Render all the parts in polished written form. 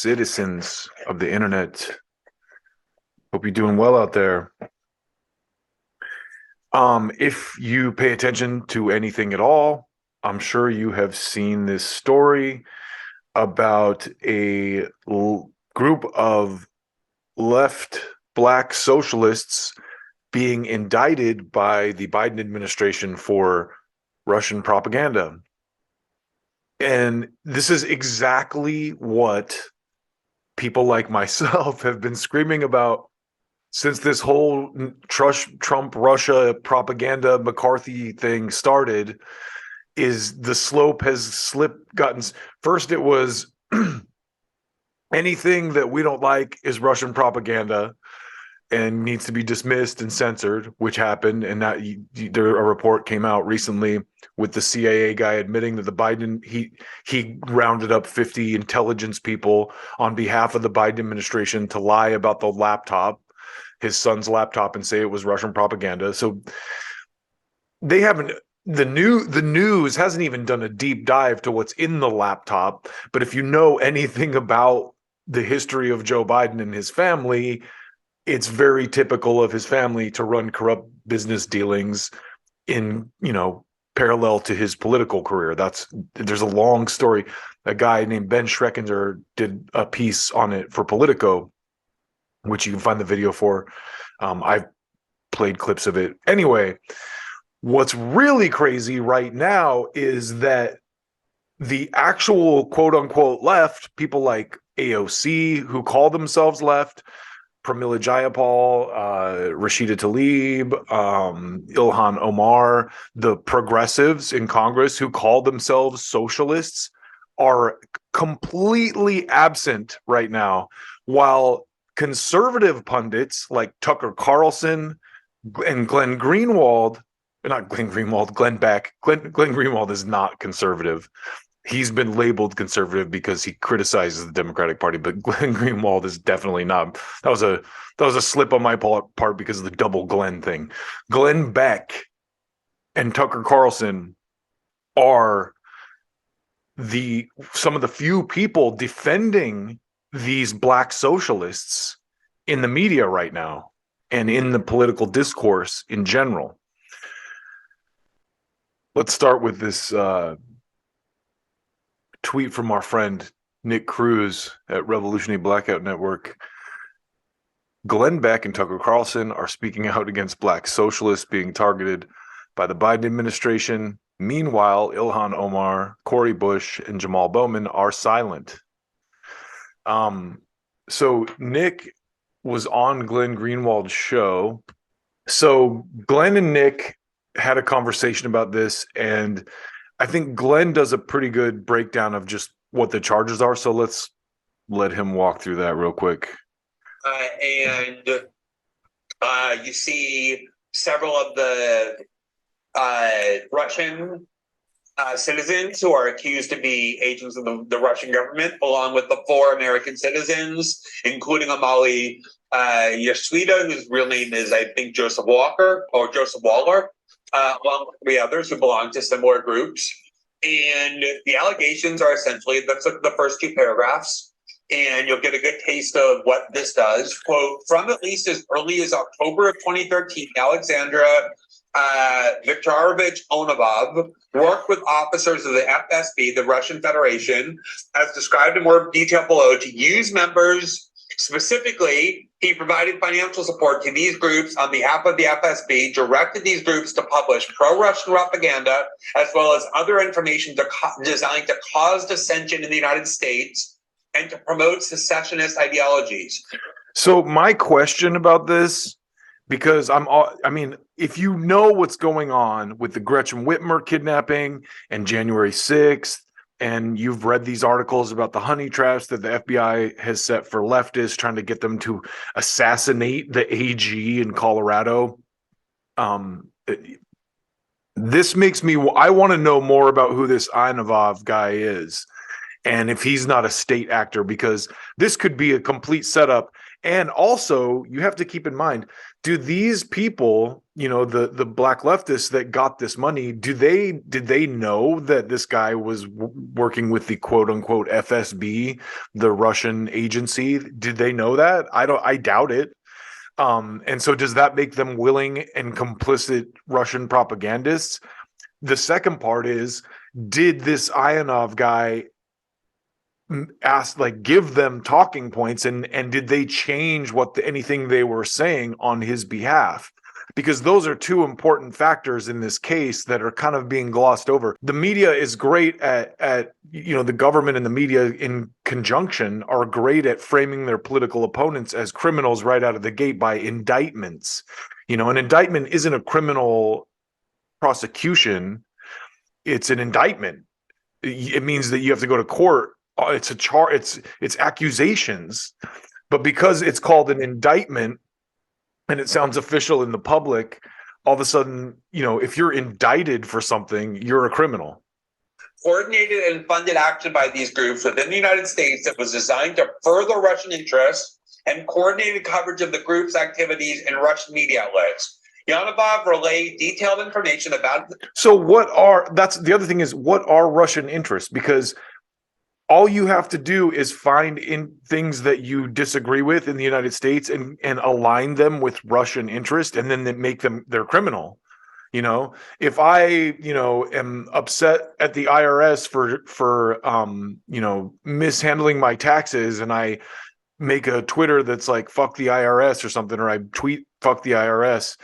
citizens of the internet. Hope you're doing well out there. If you pay attention to anything at all, I'm sure you have seen this story about a group of left black socialists being indicted by the Biden administration for Russian propaganda. And this is exactly what people like myself have been screaming about since this whole Trump Russia propaganda McCarthy thing started. Is the slope has gotten first it was anything that we don't like is Russian propaganda and needs to be dismissed and censored, which happened. And that a report came out recently with the CIA guy admitting that the Biden he rounded up 50 intelligence people on behalf of the Biden administration to lie about the laptop, his son's laptop, and say it was Russian propaganda. So they haven't. The news hasn't even done a deep dive to what's in the laptop. But if you know anything about the history of Joe Biden and his family, it's very typical of his family to run corrupt business dealings in, parallel to his political career. There's a long story. A guy named Ben Schreckinger did a piece on it for Politico, which you can find the video for. I've played clips of it. Anyway, what's really crazy right now is that the actual quote unquote left, people like AOC who call themselves left, Pramila Jayapal, Rashida Tlaib, Ilhan Omar, the progressives in Congress who call themselves socialists are completely absent right now, while conservative pundits like Tucker Carlson and Glenn Beck. Glenn Greenwald is not conservative. He's been labeled conservative because he criticizes the Democratic Party, but Glenn Greenwald is definitely not. That was a slip on my part because of the double Glenn thing. Glenn Beck and Tucker Carlson are some of the few people defending these black socialists in the media right now and in the political discourse in general. Let's start with this tweet from our friend Nick Cruse at Revolutionary Blackout Network. Glenn Beck and Tucker Carlson are speaking out against black socialists being targeted by the Biden administration. Meanwhile, Ilhan Omar, Cori Bush, and Jamal Bowman are silent. So Nick was on Glenn Greenwald's show. So Glenn and Nick had a conversation about this, and I think Glenn does a pretty good breakdown of just what the charges are. So let's let him walk through that real quick. You see several of the Russian citizens who are accused to be agents of the Russian government, along with the 4 American citizens, including Amali Yashwida, whose real name is, I think, Joseph Waller, along with 3 others who belong to similar groups. And the allegations are essentially, that's the first 2 paragraphs, and you'll get a good taste of what this does. Quote, from at least as early as October of 2013, Alexandra Viktorovich Onabov worked with officers of the FSB, the Russian Federation, as described in more detail below, to use members. Specifically, he provided financial support to these groups on behalf of the FSB, directed these groups to publish pro-Russian propaganda, as well as other information designed to cause dissension in the United States and to promote secessionist ideologies. So my question about this, because if you know what's going on with the Gretchen Whitmer kidnapping and January 6th, and you've read these articles about the honey traps that the FBI has set for leftists, trying to get them to assassinate the AG in Colorado. This makes me, I want to know more about who this Ivanov guy is, and if he's not a state actor, because this could be a complete setup. And also, you have to keep in mind, do these people, the black leftists that got this money, did they know that this guy was working with the quote unquote FSB, the Russian agency? Did they know that? I doubt it. And so does that make them willing and complicit Russian propagandists? The second part is, did this Ionov guy give them talking points, and did they change anything they were saying on his behalf? Because those are two important factors in this case that are kind of being glossed over. The media is great at the government and the media in conjunction are great at framing their political opponents as criminals right out of the gate by indictments. An indictment isn't a criminal prosecution, it's an indictment. It means that you have to go to court. It's accusations, but because it's called an indictment and it sounds official in the public, all of a sudden, if you're indicted for something, you're a criminal. Coordinated and funded action by these groups within the United States that was designed to further Russian interests, and coordinated coverage of the group's activities in Russian media outlets. Yanubov relayed detailed information about. So that's the other thing is, what are Russian interests? Because all you have to do is find in things that you disagree with in the United States and align them with Russian interest, and then they make them their criminal. If I, am upset at the IRS for mishandling my taxes, and I make a Twitter that's like, fuck the IRS or something, or I tweet, fuck the IRS,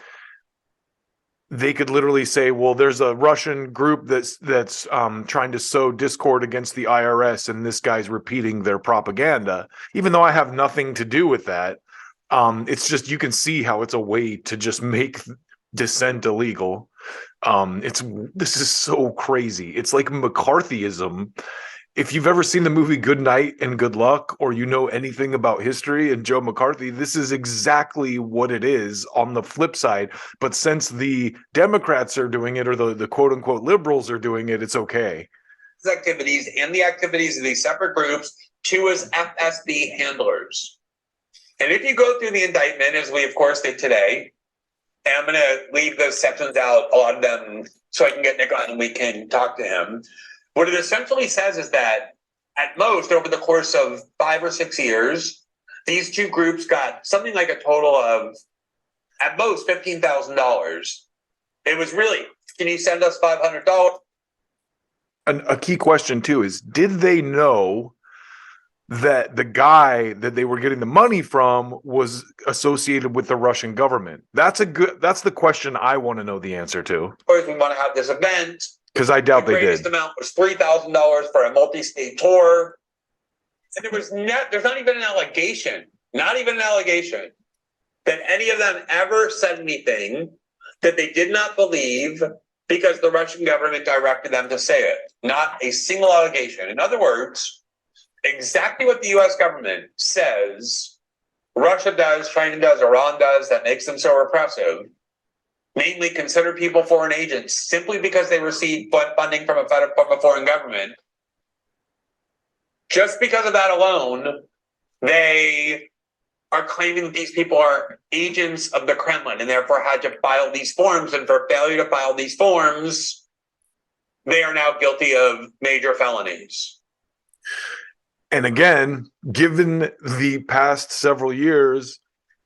they could literally say, well, there's a Russian group that's trying to sow discord against the IRS, and this guy's repeating their propaganda, even though I have nothing to do with that. It's just, you can see how it's a way to just make dissent illegal. This is so crazy. It's like McCarthyism. If you've ever seen the movie Good Night and Good Luck, or anything about history and Joe McCarthy, this is exactly what it is on the flip side. But since the Democrats are doing it, or the quote unquote liberals are doing it, it's okay. Activities and the activities of these separate groups to as FSB handlers. And if you go through the indictment, as we of course did today, and I'm going to leave those sections out, a lot of them, so I can get Nick on and we can talk to him. What it essentially says is that at most, over the course of 5 or 6 years, these two groups got something like a total of, at most, $15,000. It was really, can you send us $500? And a key question too is, did they know that the guy that they were getting the money from was associated with the Russian government? That's the question I want to know the answer to. Of course, we want to have this event. Because I doubt they did. The greatest amount was $3,000 for a multi-state tour. And there's not even an allegation, that any of them ever said anything that they did not believe because the Russian government directed them to say it. Not a single allegation. In other words, exactly what the U.S. government says Russia does, China does, Iran does, that makes them so repressive. Namely, consider people foreign agents simply because they receive funding from a foreign government. Just because of that alone, they are claiming that these people are agents of the Kremlin and therefore had to file these forms. And for failure to file these forms, they are now guilty of major felonies. And again, given the past several years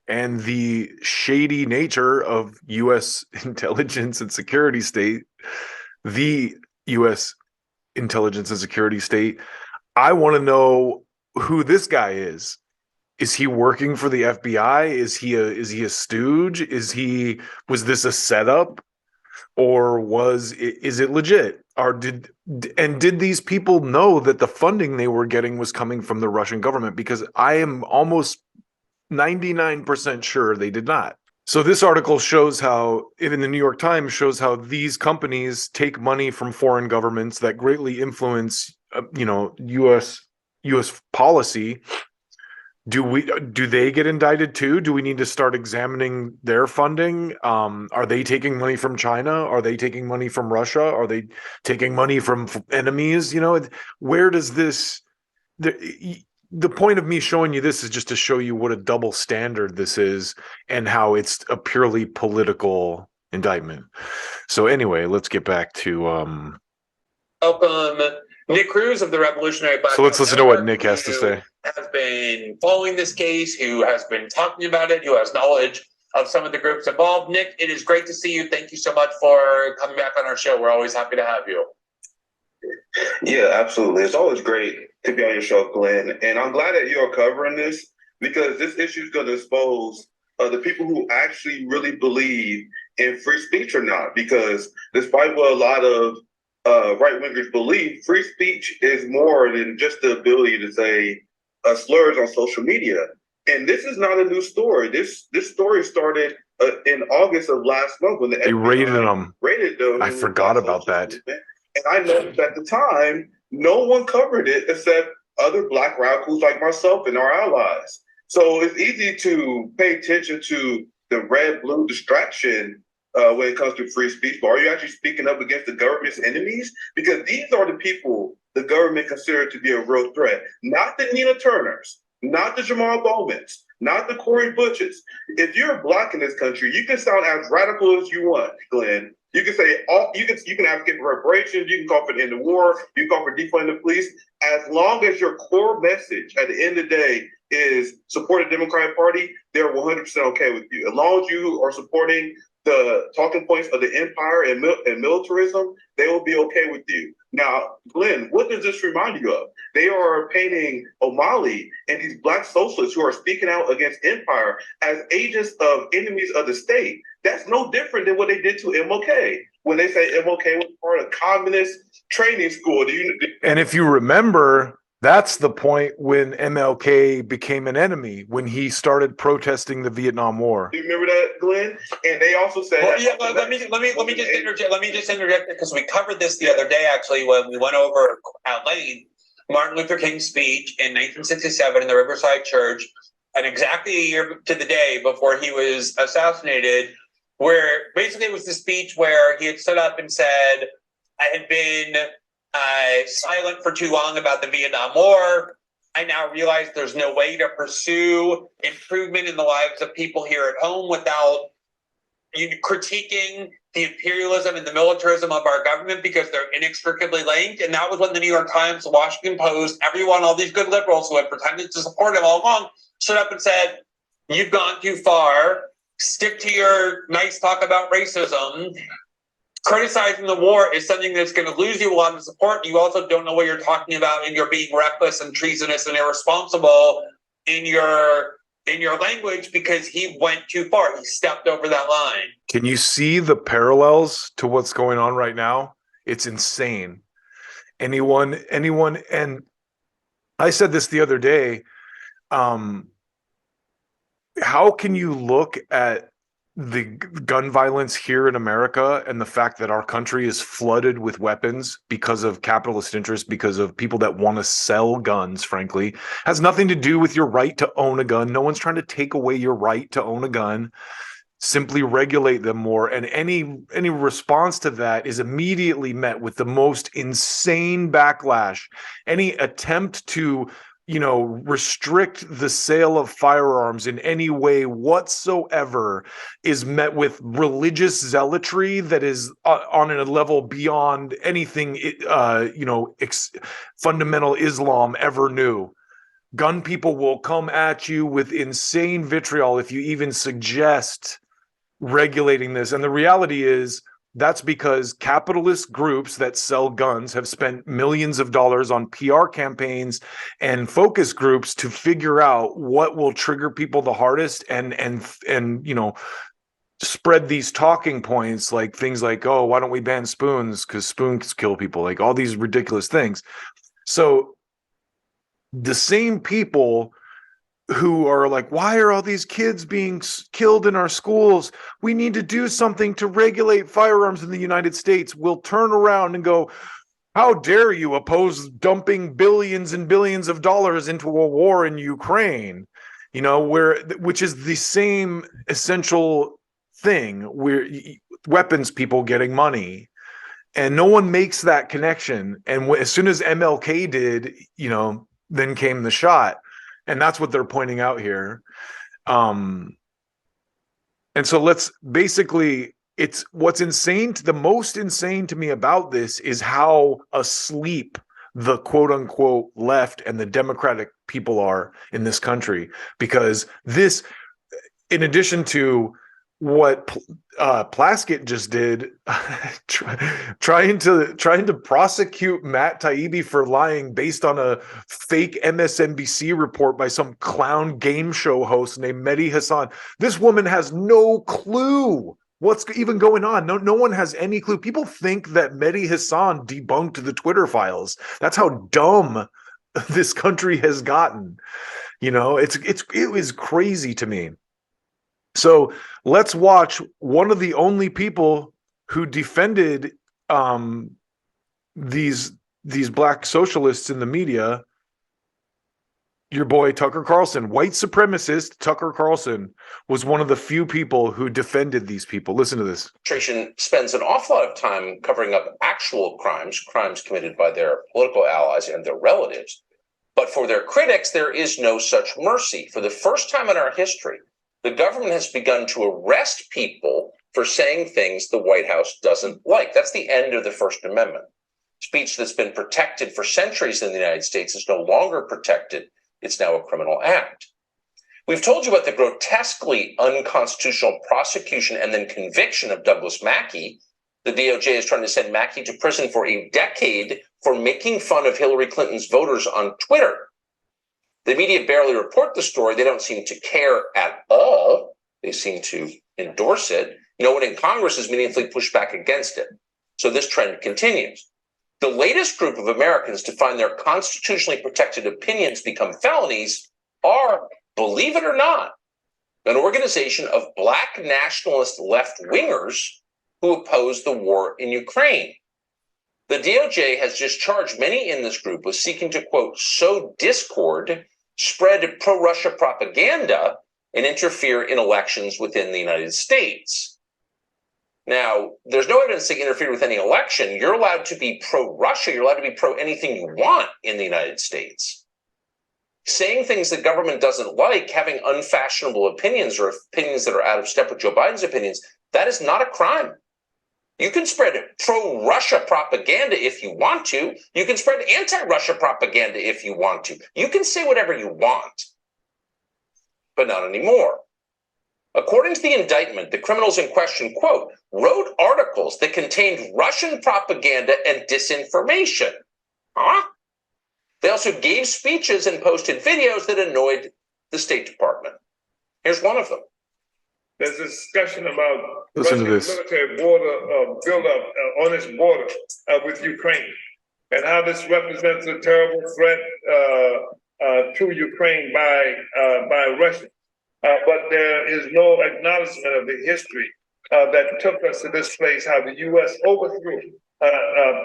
and the shady nature of U.S. intelligence and security state, the U.S. intelligence and security state, I want to know who this guy is. Is he working for the FBI? Is he a stooge? Was this a setup? Or is it legit? Did these people know that the funding they were getting was coming from the Russian government? Because I am almost 99% sure they did not. So this article shows how, in the New York Times, shows how these companies take money from foreign governments that greatly influence, U.S. policy. Do they get indicted too? Do we need to start examining their funding? Are they taking money from China? Are they taking money from Russia? Are they taking money from enemies? Where does this? the point of me showing you this is just to show you what a double standard this is and how it's a purely political indictment. So anyway, let's get back to Nick Cruse of the Revolutionary Black. So let's listen to what Nick has to say. Has been following this case, who has been talking about it, who has knowledge of some of the groups involved. Nick, it is great to see you. Thank you so much for coming back on our show. We're always happy to have you. Yeah, absolutely. It's always great to be on your show, Glenn. And I'm glad that you're covering this, because this issue is going to expose the people who actually really believe in free speech or not. Because despite what a lot of right-wingers believe, free speech is more than just the ability to say slurs on social media. And this is not a new story. This story started in August of last month when the they raided them. I forgot about that. Movement. And I noticed at the time, no one covered it except other Black radicals like myself and our allies. So it's easy to pay attention to the red-blue distraction when it comes to free speech. But are you actually speaking up against the government's enemies? Because these are the people the government considered to be a real threat. Not the Nina Turners, not the Jamal Bowmans, not the Corey Bushes. If you're Black in this country, you can sound as radical as you want, Glenn. You can say you can advocate for reparations, you can call for the end of war, you can call for defunding the police, as long as your core message at the end of the day is support the Democratic Party, they're 100% okay with you. As long as you are supporting the talking points of the empire and militarism, they will be okay with you. Now, Glenn, what does this remind you of? They are painting O'Malley and these Black socialists who are speaking out against empire as agents of enemies of the state. That's no different than what they did to MLK. When they say MLK was part of communist training school. And if you remember, that's the point when MLK became an enemy, when he started protesting the Vietnam War. Do you remember that, Glenn? And they also said, well, yeah, let me just interject. Let me just interject, because we covered this the other day, actually, when we went over at length Martin Luther King's speech in 1967 in the Riverside Church, and exactly a year to the day before he was assassinated, where basically it was the speech where he had stood up and said, I had been silent for too long about the Vietnam War. I now realize there's no way to pursue improvement in the lives of people here at home without critiquing the imperialism and the militarism of our government, because they're inextricably linked. And that was when the New York Times, the Washington Post, everyone, all these good liberals who had pretended to support him all along, stood up and said, you've gone too far. Stick to your nice talk about racism. Criticizing the war is something that's going to lose you a lot of support. You also don't know what you're talking about, and you're being reckless and treasonous and irresponsible in your language, because he went too far. He stepped over that line. Can you see the parallels to what's going on right now? It's insane. Anyone, and I said this the other day, how can you look at the gun violence here in America and the fact that our country is flooded with weapons because of capitalist interests, because of people that want to sell guns, frankly, has nothing to do with your right to own a gun. No one's trying to take away your right to own a gun. Simply regulate them more. And any response to that is immediately met with the most insane backlash. Any attempt to restrict the sale of firearms in any way whatsoever is met with religious zealotry that is on a level beyond anything, fundamental Islam ever knew. Gun people will come at you with insane vitriol if you even suggest regulating this. And the reality is, that's because capitalist groups that sell guns have spent millions of dollars on PR campaigns and focus groups to figure out what will trigger people the hardest and spread these talking points, like things like, oh, why don't we ban spoons because spoons kill people, like all these ridiculous things. So the same people who are like, why are all these kids being killed in our schools? We need to do something to regulate firearms in the United States. Will turn around and go, how dare you oppose dumping billions and billions of dollars into a war in Ukraine? Which is the same essential thing, where weapons people getting money. And no one makes that connection. And as soon as MLK did, then came the shot. And that's what they're pointing out here. And so let's basically, it's what's insane. The most insane to me about this is how asleep the quote unquote left and the Democratic people are in this country, because this, in addition to what Plaskett just did, trying to prosecute Matt Taibbi for lying based on a fake MSNBC report by some clown game show host named Mehdi Hassan. This woman has no clue what's even going on. No one has any clue. People think that Mehdi Hassan debunked the Twitter files. That's how dumb this country has gotten. You know, it was crazy to me. So let's watch one of the only people who defended these black socialists in the media, your boy Tucker Carlson. White supremacist Tucker Carlson was one of the few people who defended these people. Listen to this. Administration spends an awful lot of time covering up actual crimes committed by their political allies and their relatives. But for their critics, there is no such mercy. For the first time in our history, the government has begun to arrest people for saying things the White House doesn't like. That's the end of the First Amendment. Speech that's been protected for centuries in the United States is no longer protected. It's now a criminal act. We've told you about the grotesquely unconstitutional prosecution and then conviction of Douglas Mackey. The DOJ is trying to send Mackey to prison for a decade for making fun of Hillary Clinton's voters on Twitter. The media barely report the story. They don't seem to care at all. They seem to endorse it. No one in Congress has meaningfully pushed back against it. So this trend continues. The latest group of Americans to find their constitutionally protected opinions become felonies are, believe it or not, an organization of black nationalist left-wingers who oppose the war in Ukraine. The DOJ has just charged many in this group with seeking to, quote, sow discord, spread pro-Russia propaganda, and interfere in elections within the United States. Now, there's no evidence they interfered with any election. You're allowed to be pro-Russia. You're allowed to be pro-anything you want in the United States. Saying things the government doesn't like, having unfashionable opinions or opinions that are out of step with Joe Biden's opinions, that is not a crime. You can spread pro-Russia propaganda if you want to. You can spread anti-Russia propaganda if you want to. You can say whatever you want, but not anymore. According to the indictment, the criminals in question, quote, wrote articles that contained Russian propaganda and disinformation. Huh? They also gave speeches and posted videos that annoyed the State Department. Here's one of them. There's a discussion about Listen Russia's military border buildup on its border with Ukraine, and how this represents a terrible threat to Ukraine by Russia. But there is no acknowledgement of the history that took us to this place, how the U.S. overthrew,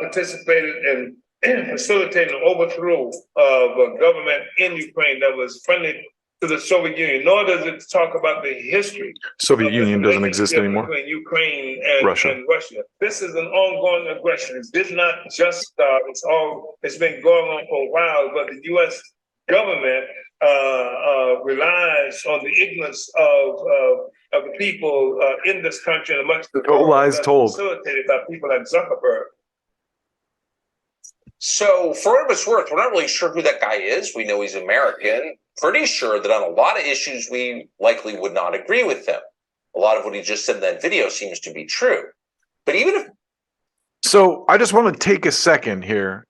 participated in facilitating the overthrow of a government in Ukraine that was friendly to the Soviet Union, nor does it talk about the history. Soviet Union doesn't exist anymore. Between Ukraine and Russia. This is an ongoing aggression. It did not just start. It's been going on for a while, but the U.S. government relies on the ignorance of the people in this country, and much of the lies told, facilitated by people like Zuckerberg. So, for what it's worth, we're not really sure who that guy is. We know he's American. Pretty sure that on a lot of issues, we likely would not agree with him. A lot of what he just said in that video seems to be true. But even if... So, I just want to take a second here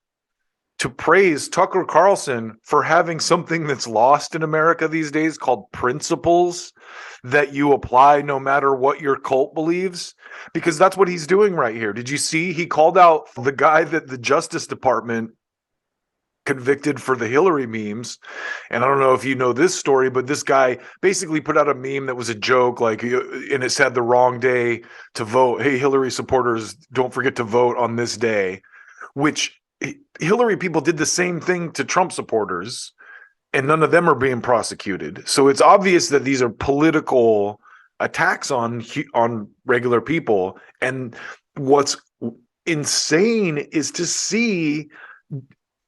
to praise Tucker Carlson for having something that's lost in America these days called principles that you apply no matter what your cult believes, because that's what he's doing right here. Did you see he called out the guy that the Justice Department convicted for the Hillary memes? And I don't know if you know this story, but this guy basically put out a meme that was a joke, like, and it said the wrong day to vote. Hey, Hillary supporters, don't forget to vote on this day, which Hillary people did the same thing to Trump supporters, and none of them are being prosecuted. So it's obvious that these are political attacks on regular people. And what's insane is to see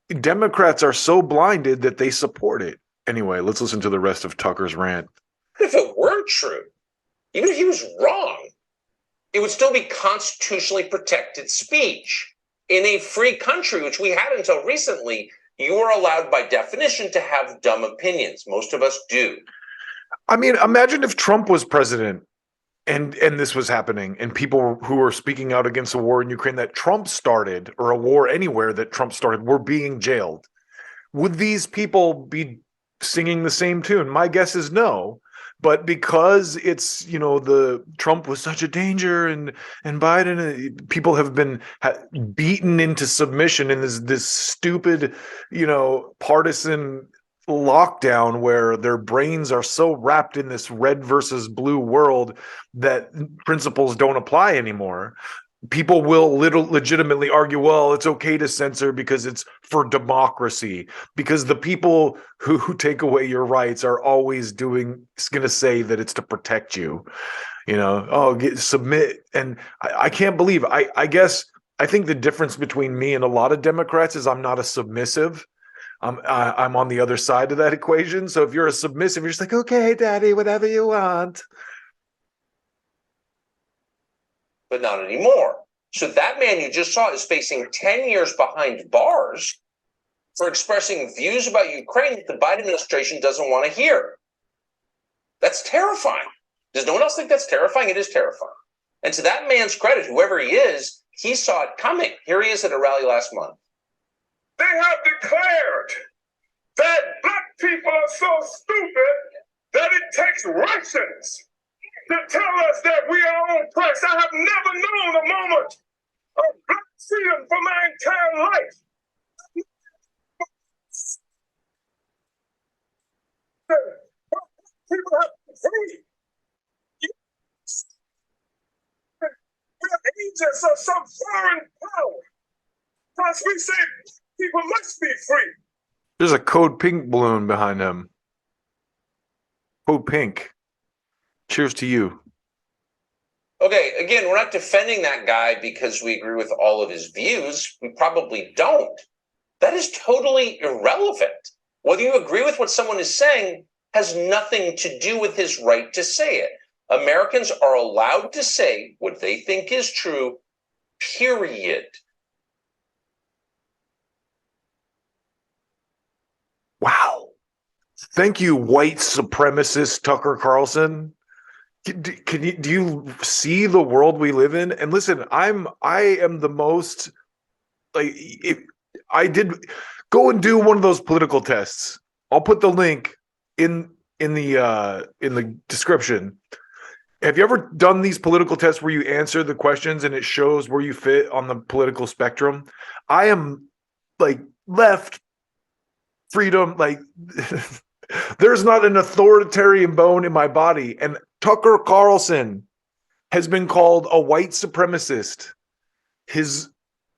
Democrats are so blinded that they support it. Anyway, let's listen to the rest of Tucker's rant. If it weren't true, even if he was wrong, it would still be constitutionally protected speech. In a free country, which we had until recently, you are allowed by definition to have dumb opinions. Most of us do. I mean, imagine if Trump was president and this was happening, and people who were speaking out against a war in Ukraine that Trump started, or a war anywhere that Trump started, were being jailed. Would these people be singing the same tune? My guess is no. But because it's, the Trump was such a danger, and Biden, people have been beaten into submission in this stupid, partisan lockdown where their brains are so wrapped in this red versus blue world that principles don't apply anymore. People will legitimately argue, well, it's okay to censor because it's for democracy, because the people who take away your rights are always going to say that it's to protect you, submit. And I can't believe, I guess, I think the difference between me and a lot of Democrats is I'm not a submissive. I'm on the other side of that equation. So if you're a submissive, you're just like, okay, daddy, whatever you want. But not anymore. So that man you just saw is facing 10 years behind bars for expressing views about Ukraine that the Biden administration doesn't want to hear. That's terrifying. Does no one else think that's terrifying? It is terrifying. And to that man's credit, whoever he is, he saw it coming. Here he is at a rally last month. They have declared that black people are so stupid that it takes Russians to tell us that we are oppressed. I have never known a moment of black freedom for my entire life. People have to be free. We are agents of some foreign power. Plus, we say people must be free. There's a Code Pink balloon behind him. Code Pink. Cheers to you. Okay, again, we're not defending that guy because we agree with all of his views. We probably don't. That is totally irrelevant. Whether you agree with what someone is saying has nothing to do with his right to say it. Americans are allowed to say what they think is true, period. Wow. Thank you, white supremacist Tucker Carlson. Do you see the world we live in? And listen, I am the most, I did go and do one of those political tests. I'll put the link in the description. Have you ever done these political tests where you answer the questions and it shows where you fit on the political spectrum? I am left, freedom, there's not an authoritarian bone in my body. And Tucker Carlson has been called a white supremacist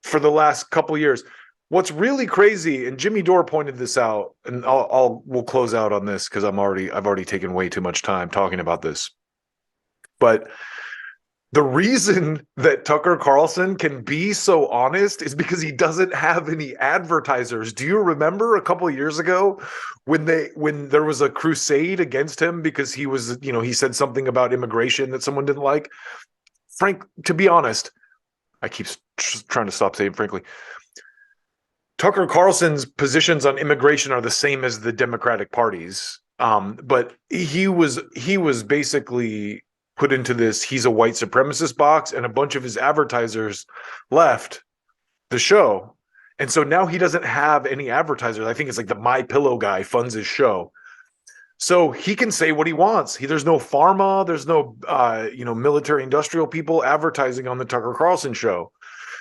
for the last couple of years. What's really crazy, and Jimmy Dore pointed this out, and we'll close out on this because I've already taken way too much time talking about this. But the reason that Tucker Carlson can be so honest is because he doesn't have any advertisers. Do you remember a couple of years ago when there was a crusade against him because he was, he said something about immigration that someone didn't like? Frank, to be honest, I keep trying to stop saying frankly. Tucker Carlson's positions on immigration are the same as the Democratic Party's, but he was basically put into this he's a white supremacist box, and a bunch of his advertisers left the show. And so now he doesn't have any advertisers. I think it's the My Pillow guy funds his show. So he can say what he wants. There's no pharma, there's no military industrial people advertising on the Tucker Carlson show.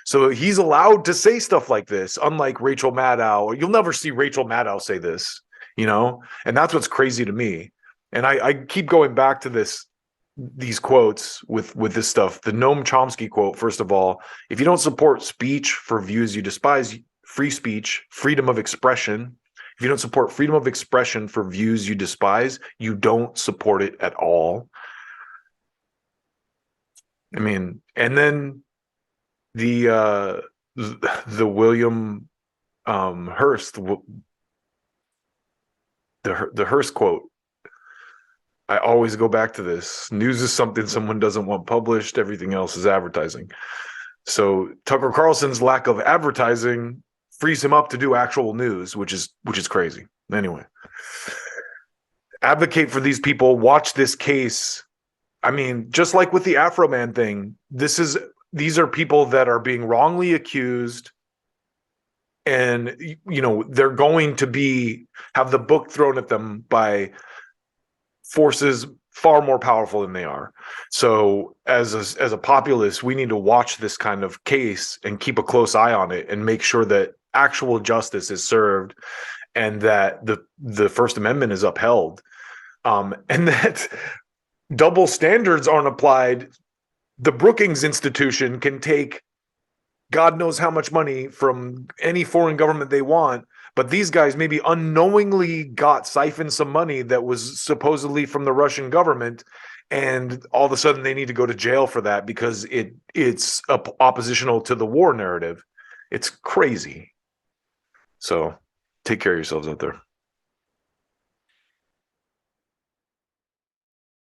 So he's allowed to say stuff like this, unlike Rachel Maddow. You'll never see Rachel Maddow say this, and that's what's crazy to me. And I keep going back to these quotes with this stuff. The Noam Chomsky quote, first of all, if you don't support speech for views you despise, free speech, freedom of expression, if you don't support freedom of expression for views you despise, you don't support it at all. I mean, and then the William Hearst, the Hearst quote. I always go back to this. News is something someone doesn't want published. Everything else is advertising. So Tucker Carlson's lack of advertising frees him up to do actual news, which is crazy. Anyway, advocate for these people. Watch this case. I mean, just like with the Afro Man thing, these are people that are being wrongly accused, and they're going to have the book thrown at them by forces far more powerful than they are. So as a populace, we need to watch this kind of case and keep a close eye on it and make sure that actual justice is served and that the First Amendment is upheld, and that double standards aren't applied. The Brookings Institution can take God knows how much money from any foreign government they want, but these guys maybe unknowingly siphoned some money that was supposedly from the Russian government, and all of a sudden they need to go to jail for that because it's oppositional to the war narrative. It's crazy. So take care of yourselves out there.